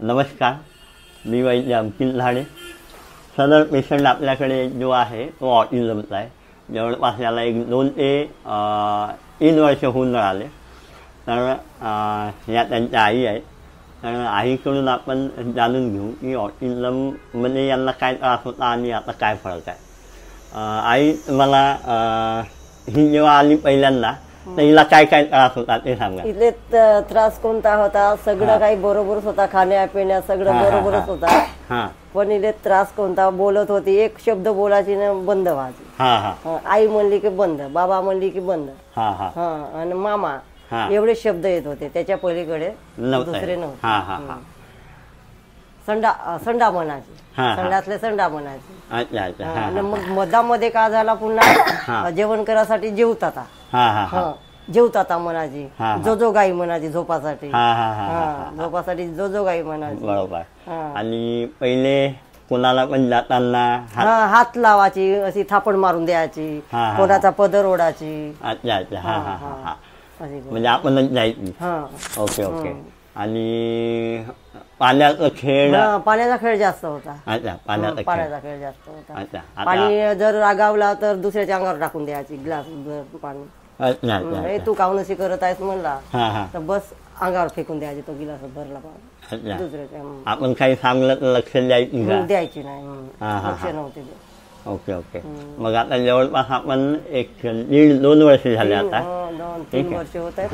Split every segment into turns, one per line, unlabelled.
नमस्कार, मी वैद्य अंकित झाडे. सदर पेशंट आपल्याकडे जो आहे तो ऑटिझमचा आहे. जवळपास याला 1-2 ते 3 वर्ष होऊन राहिले. तर या त्यांच्या आई आहेत. तर आईकडून आपण जाणून घेऊ की ऑटिझममध्ये यांना काय त्रास होता आणि आता काय फरक आहे. आई, मला ही जेव्हा आली पहिल्यांदा तर हिला काय काय त्रास होता ते सांगा.
इथे त्रास कोणता होता? सगळं काही बरोबरच होता, खाण्यापिण्या सगळं बरोबरच होता. पण इथे त्रास कोणता? बोलत होती, एक शब्द बोलायची ना बंद व्हायची. आई म्हणली की बंद, बाबा म्हणली की बंद, आणि मामा एवढे शब्द येत होते. त्याच्या पलीकडे दुसरे नव्हते. संडा म्हणायची, संडासले संडा म्हणायची. मग मधामध्ये का झाला, पुन्हा जेवण करायसाठी जेवता जेवता म्हणायची. जो गाई म्हणायची झोपासाठी, झोपासाठी जो गाई म्हणायची.
बरोबर. आणि पहिले कोणाला पण जाताना
हात लावायची, अशी थापड मारून द्यायची, कोणाचा पदर ओढायची.
म्हणजे आपणच जायची. Okay okay. आणि पाण्याचा खेळ
जास्त होता. पाण्याचा खेळ जास्त होता. पाणी जर रागावला तर दुसऱ्याच्या अंगावर टाकून द्यायची ग्लास पाणी. तू काहून अशी करत आहेस म्हणला तर बस अंगावर फेकून द्यायची तो गिलास भरला पाणी. दुसऱ्याच्या
आपण काही सांगलं तर लक्ष द्यायची
नाही, लक्ष नव्हते.
Okay okay. मग आता जवळपास आपण 1-2 वर्ष झाले आता.
2-3 वर्ष होत आहे.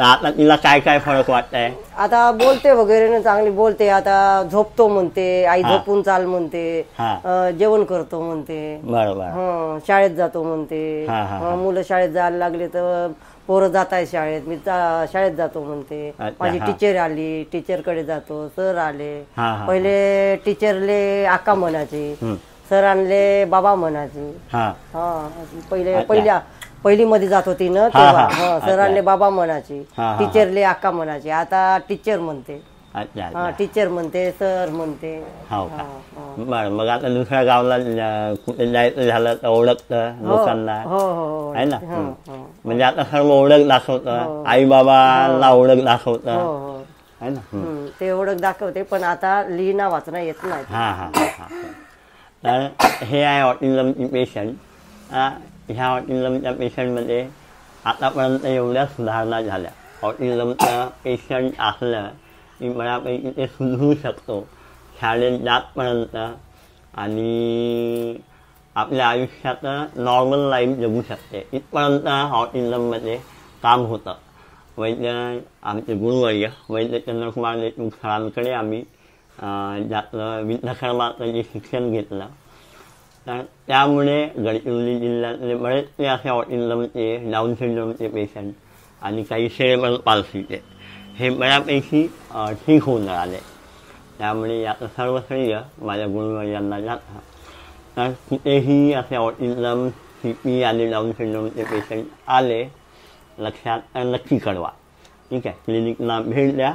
आता तिला काय काय फरक वाटतंय?
आता बोलते वगैरे, चांगली बोलते. आता झोपतो म्हणते, आई झोपून चाल म्हणते, जेवण करतो म्हणते.
बरोबर.
शाळेत जातो म्हणते. मुलं शाळेत जायला लागले तर पोरं जात आहे शाळेत, मी शाळेत जातो म्हणते. माझी टीचर आली, टीचरकडे जातो. सर आले, पहिले टीचरले आका म्हणायचे, सरांले बाबा म्हणायचे. पहिली मध्ये जात होती ना तेव्हा सरांले बाबा म्हणायचे, टीचरले आका म्हणायचे. आता टीचर म्हणते, टीचर म्हणते, सर म्हणते.
बरं. मग आता दुसऱ्या गावाला कुठे जायचं झालं तर ओळखतं लोकांना, आहे ना. म्हणजे आता सर्व ओळख दाखवतं, आई बाबाला ओळख दाखवतं, आहे ना.
ते ओळख दाखवते, पण आता लिहिणं वाचणं येत नाही.
तर हे आहे ऑटिझमचे पेशंट. ह्या ऑटिझमच्या पेशंटमध्ये आतापर्यंत एवढ्या सुधारणा झाल्या. ऑटिझमचा पेशंट असलं की बऱ्यापैकी ते सुधरू शकतो शाळेत जातपर्यंत, आणि आपल्या आयुष्यात नॉर्मल लाईफ जगू शकते. इथपर्यंत ऑटिझममध्ये काम होतं. वैद्य आमचे गुरुवर्य वैद्य चंद्रकुमार देशमुख सरांकडे आम्ही ज्यातलं विद्याधर्माचं जे शिक्षण घेतलं, तर त्यामुळे गडचिरोली जिल्ह्यातले बरेचसे असे ऑटिझमचे, डाऊन सिंड्रोमचे पेशंट आणि काही सेरेब्रल पाल्सीचे हे बऱ्यापैकी ठीक होऊन राहिले. त्यामुळे याचं सर्व श्रेय माझ्या गुरुवर्यांना जातं. तर कुठेही असे ऑटिझम, CP आणि डाऊन सिंड्रोमचे पेशंट आले लक्षात तर नक्की कळवा. ठीक आहे. क्लिनिकला भेट द्या,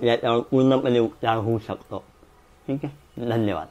याच्यावर पूर्णपणे उपचार होऊ शकतो. ठीक आहे. धन्यवाद.